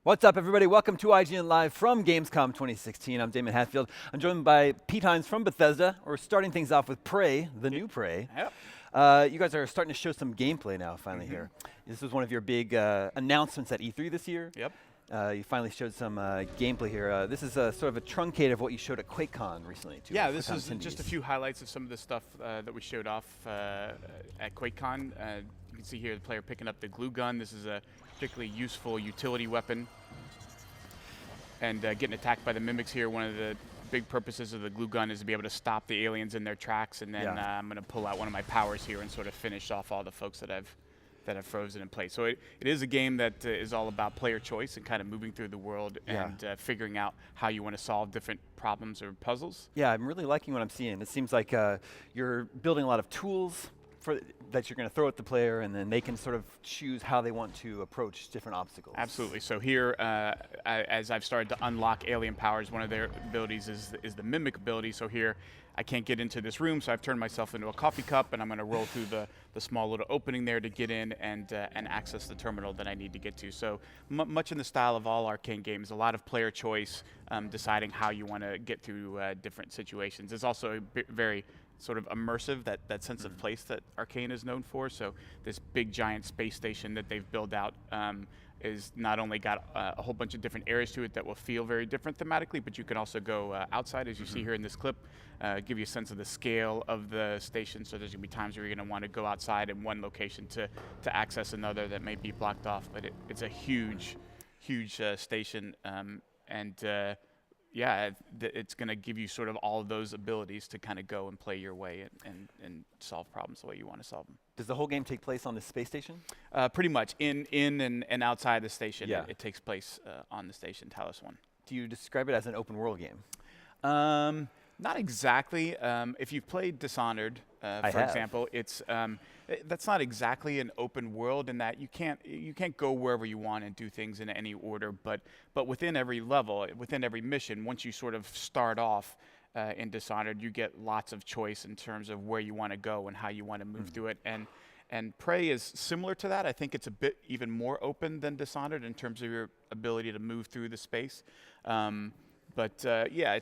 What's up, everybody? Welcome to IGN Live from Gamescom 2016. I'm Damon Hatfield. I'm joined by Pete Hines from Bethesda. We're starting things off with Prey, the new Prey. Yep. You guys are starting to show some gameplay now, finally, here. This was one of your big announcements at E3 this year. Yep. You finally showed some gameplay here. This is sort of a truncated of what you showed at QuakeCon recently, too. Yeah, this is just a few highlights of some of the stuff that we showed off at QuakeCon. You can see here the player picking up the glue gun. This is a particularly useful utility weapon. And getting attacked by the mimics here, one of the big purposes of the glue gun is to be able to stop the aliens in their tracks. And then I'm going to pull out one of my powers here and sort of finish off all the folks that I've frozen in place. So it is a game that is all about player choice and kind of moving through the world and figuring out how you want to solve different problems or puzzles. Yeah, I'm really liking what I'm seeing. It seems like you're building a lot of tools that you're going to throw at the player, and then they can sort of choose how they want to approach different obstacles. Absolutely. So here, as I've started to unlock alien powers, one of their abilities is the mimic ability. So here, I can't get into this room, so I've turned myself into a coffee cup, and I'm going to roll through the small little opening there to get in and access the terminal that I need to get to. So much in the style of all arcane games, a lot of player choice, deciding how you want to get through different situations. It's also very sort of immersive, that sense of place that Arcane is known for. So this big giant space station that they've built out is not only got a whole bunch of different areas to it that will feel very different thematically, but you can also go outside, as you see here in this clip, give you a sense of the scale of the station. So there's gonna be times where you're gonna want to go outside in one location to access another that may be blocked off. But it's a huge station, yeah, it's going to give you sort of all of those abilities to kind of go and play your way and solve problems the way you want to solve them. Does the whole game take place on this space station? Pretty much. In and outside the station, Yeah. it takes place on the station, Talos 1. Do you describe it as an open world game? Not exactly. If you've played Dishonored, for example, it's that's not exactly an open world in that you can't go wherever you want and do things in any order. But within every level, within every mission, once you sort of start off in Dishonored, you get lots of choice in terms of where you want to go and how you want to move through it. And Prey is similar to that. I think it's a bit even more open than Dishonored in terms of your ability to move through the space. Yeah,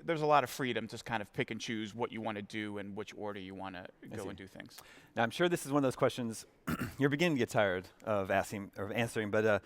there's a lot of freedom to kind of pick and choose what you want to do and which order you want to go and do things. Now, I'm sure this is one of those questions you're beginning to get tired of asking or answering, but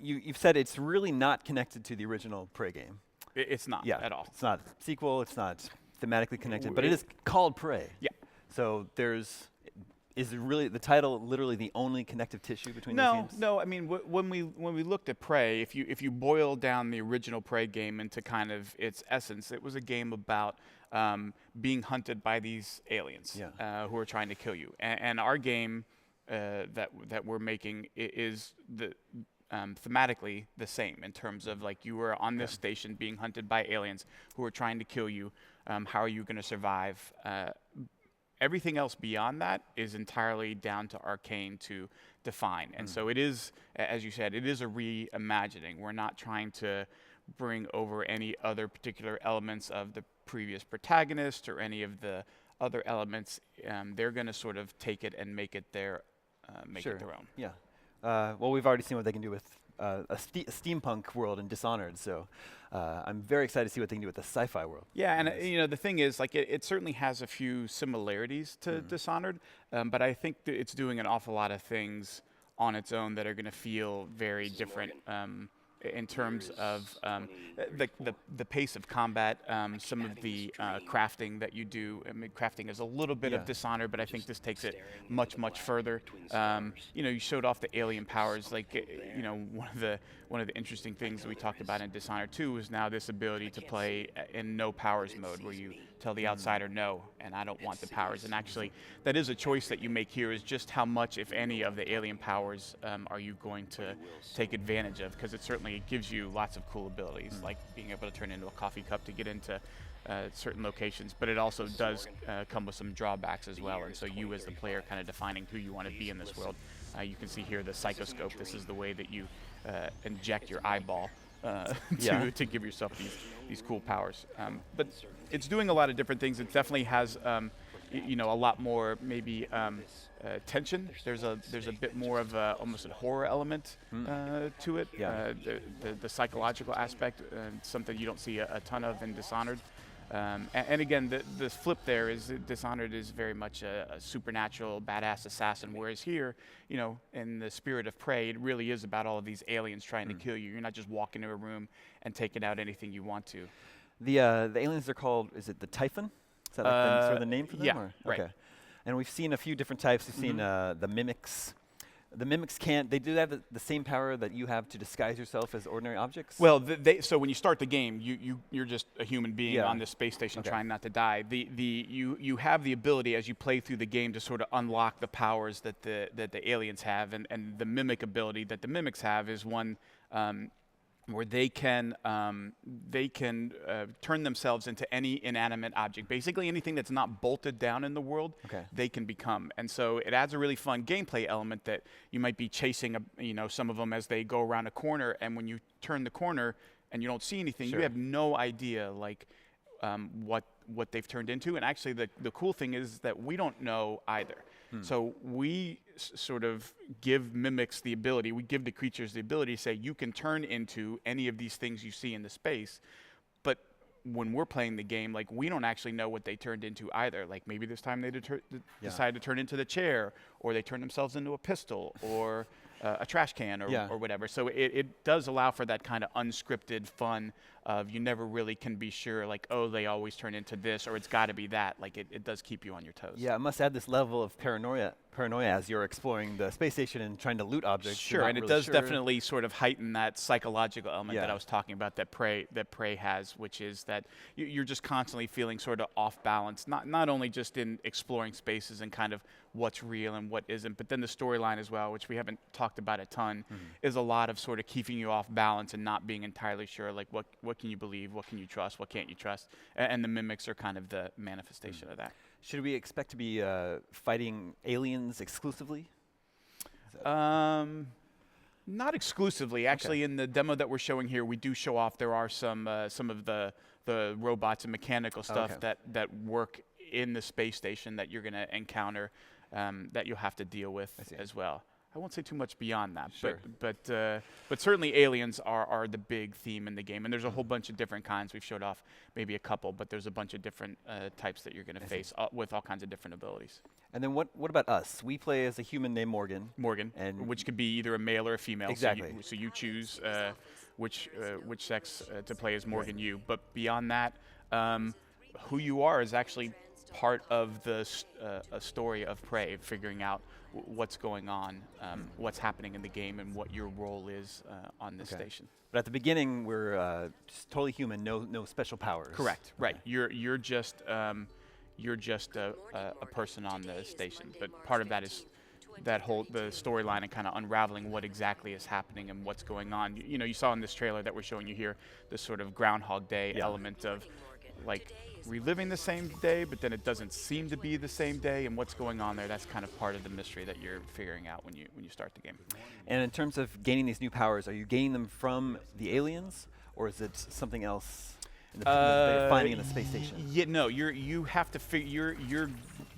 you've said it's really not connected to the original Prey game. It's not at all. It's not a sequel. It's not thematically connected, but it is called Prey. Yeah. So is it really the title literally the only connective tissue between these games? No. I mean, when we looked at Prey, if you boil down the original Prey game into kind of its essence, it was a game about being hunted by these aliens who are trying to kill you. And our game that we're making is thematically the same in terms of like you were on this station being hunted by aliens who are trying to kill you. How are you going to survive? Everything else beyond that is entirely down to Arcane to define. And so it is, as you said, it is a reimagining. We're not trying to bring over any other particular elements of the previous protagonist or any of the other elements. They're going to sort of take it and make it their own. Yeah. Well, we've already seen what they can do with a steampunk world in Dishonored, so I'm very excited to see what they can do with the sci-fi world. Yeah, and the thing is, like, it certainly has a few similarities to Dishonored, but I think it's doing an awful lot of things on its own that are going to feel very different in terms of the pace of combat, some of the crafting that you do. I mean, crafting is a little bit of Dishonored, but I think this takes it much further. You showed off the alien powers. Like, one of the interesting things that we talked about in Dishonored 2 is now this ability to play in no powers mode, where you tell the outsider no, and I don't want the powers. And actually, that is a choice that you make here, is just how much, if any, of the alien powers are you going to take advantage of? Because it certainly gives you lots of cool abilities, like being able to turn into a coffee cup to get into certain locations, but it also does come with some drawbacks as well. And so you, as the player, kind of defining who you want to be in this world. You can see here the psychoscope. This is the way that you inject your eyeball to give yourself these cool powers. But it's doing a lot of different things. It definitely has a lot more maybe tension. There's a bit more of almost a horror element to it. Yeah. The psychological aspect, something you don't see a ton of in Dishonored. And again, the flip there is that Dishonored is very much a supernatural, badass assassin, whereas here, you know, in the spirit of Prey, it really is about all of these aliens trying to kill you. You're not just walking into a room and taking out anything you want to. The aliens are called, is it the Typhon? Is that like sort of the name for them? Yeah, Or? right. Okay. And we've seen a few different types. We've seen the mimics. The mimics they do have the same power that you have to disguise yourself as ordinary objects? Well, so when you start the game, you're just a human being on this space station trying not to die. You have the ability as you play through the game to sort of unlock the powers that the aliens have, and the mimic ability that the mimics have is one where they can turn themselves into any inanimate object. Basically, anything that's not bolted down in the world, they can become. And so it adds a really fun gameplay element that you might be chasing, some of them as they go around a corner, and when you turn the corner and you don't see anything, you have no idea what they've turned into. And actually, the cool thing is that we don't know either. So we sort of give mimics the ability, we give the creatures the ability to say, you can turn into any of these things you see in the space, but when we're playing the game, like, we don't actually know what they turned into either. Like, maybe this time they decided to turn into the chair, or they turned themselves into a pistol, or a trash can, or whatever. So it does allow for that kind of unscripted fun of you never really can be sure, like, oh, they always turn into this, or it's got to be that. Like, it does keep you on your toes. Yeah, it must add this level of paranoia as you're exploring the space station and trying to loot objects. Sure, and it does definitely sort of heighten that psychological element that I was talking about that Prey has, which is that you're just constantly feeling sort of off balance, not only just in exploring spaces and kind of what's real and what isn't, but then the storyline as well, which we haven't talked about a ton, is a lot of sort of keeping you off balance and not being entirely sure, like, what can you believe, what can you trust, what can't you trust, and the mimics are kind of the manifestation of that. Should we expect to be fighting aliens exclusively? Not exclusively. Actually, in the demo that we're showing here, we do show off there are some of the robots and mechanical stuff that work in the space station that you're going to encounter, that you'll have to deal with as well. I won't say too much beyond that, but certainly aliens are the big theme in the game, and there's a whole bunch of different kinds. We've showed off maybe a couple, but there's a bunch of different types that you're going to face with all kinds of different abilities. And then what about us? We play as a human named Morgan. And which could be either a male or a female. Exactly. So you choose which sex to play as Morgan you. But beyond that, who you are is actually part of the a story of Prey, figuring out what's going on, what's happening in the game, and what your role is on this station. But at the beginning, we're just totally human, no special powers. Correct. Right. You're just a person on the station. But part of that is the storyline and kind of unraveling what exactly is happening and what's going on. You saw in this trailer that we're showing you here this sort of Groundhog Day element of, like, reliving the same day, but then it doesn't seem to be the same day, and what's going on there, that's kind of part of the mystery that you're figuring out when you start the game. And in terms of gaining these new powers, are you gaining them from the aliens, or is it something else that you're finding in the space station? Yeah, no, you have to figure you're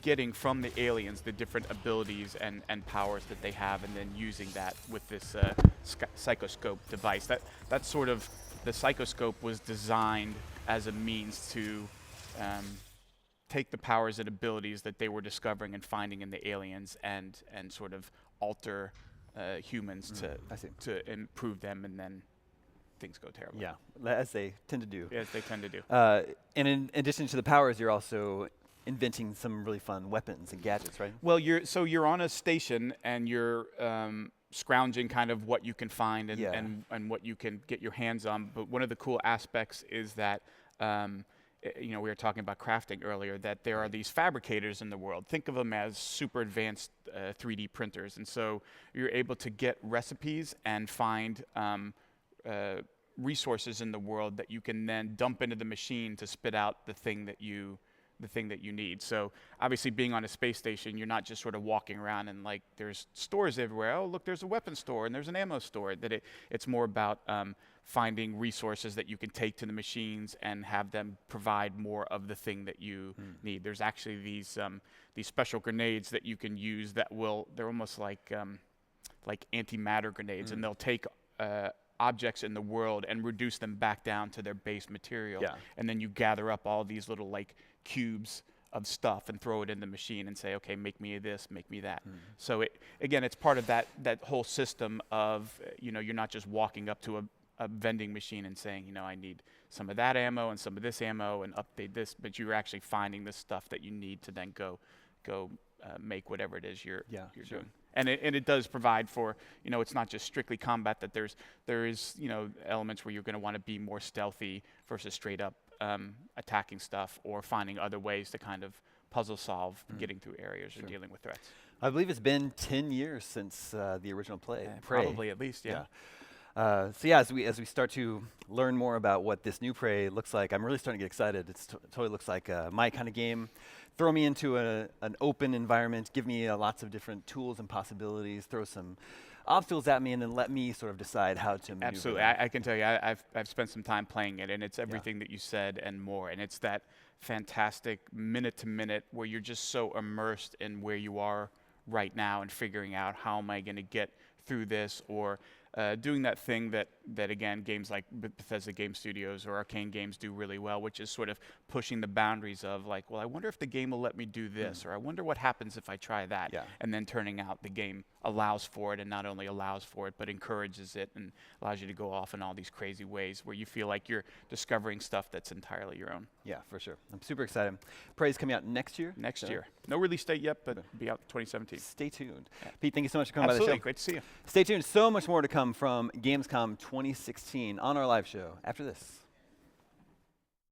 getting from the aliens the different abilities and powers that they have, and then using that with this psychoscope device. That's sort of, the psychoscope was designed as a means to take the powers and abilities that they were discovering and finding in the aliens and sort of alter humans to improve them, and then things go terribly. Yeah, as they tend to do. As they tend to do. And in addition to the powers, you're also inventing some really fun weapons and gadgets, right? Well, you're on a station, and you're scrounging kind of what you can find and what you can get your hands on. But one of the cool aspects is that we were talking about crafting earlier, that there are these fabricators in the world. Think of them as super advanced 3D printers. And so you're able to get recipes and find resources in the world that you can then dump into the machine to spit out the thing that you the thing that you need. So obviously being on a space station, you're not just sort of walking around and like there's stores everywhere. Oh, look, there's a weapon store and there's an ammo store. It's more about finding resources that you can take to the machines and have them provide more of the thing that you need. There's actually these special grenades that you can use they're almost like antimatter grenades, and they'll take objects in the world and reduce them back down to their base material. Yeah. And then you gather up all these little like cubes of stuff and throw it in the machine and say, okay, make me this, make me that. So it's part of that whole system of, you're not just walking up to a vending machine and saying, I need some of that ammo and some of this ammo and update this, but you're actually finding the stuff that you need to then go make whatever it is you're doing. And it does provide for, it's not just strictly combat, that there is elements where you're going to want to be more stealthy versus straight up attacking stuff or finding other ways to kind of puzzle solve getting through areas or dealing with threats. I believe it's been 10 years since the original Prey. Probably at least, yeah. As we start to learn more about what this new Prey looks like, I'm really starting to get excited. It totally looks like my kind of game. Throw me into an open environment, give me lots of different tools and possibilities, throw some obstacles at me, and then let me sort of decide how to maneuver. Absolutely. I can tell you, I've spent some time playing it, and it's everything that you said and more. And it's that fantastic minute to minute where you're just so immersed in where you are right now and figuring out how am I going to get through this, or doing that thing that again, games like Bethesda Game Studios or Arcane Games do really well, which is sort of pushing the boundaries of like, well, I wonder if the game will let me do this, or I wonder what happens if I try that, and then turning out the game allows for it, and not only allows for it, but encourages it and allows you to go off in all these crazy ways where you feel like you're discovering stuff that's entirely your own. Yeah, for sure. I'm super excited. Prey's coming out next year? Next year. No release date yet, but be out 2017. Stay tuned. Pete, thank you so much for coming by the show. Absolutely. Great to see you. Stay tuned. So much more to come from Gamescom 2016 on our live show after this.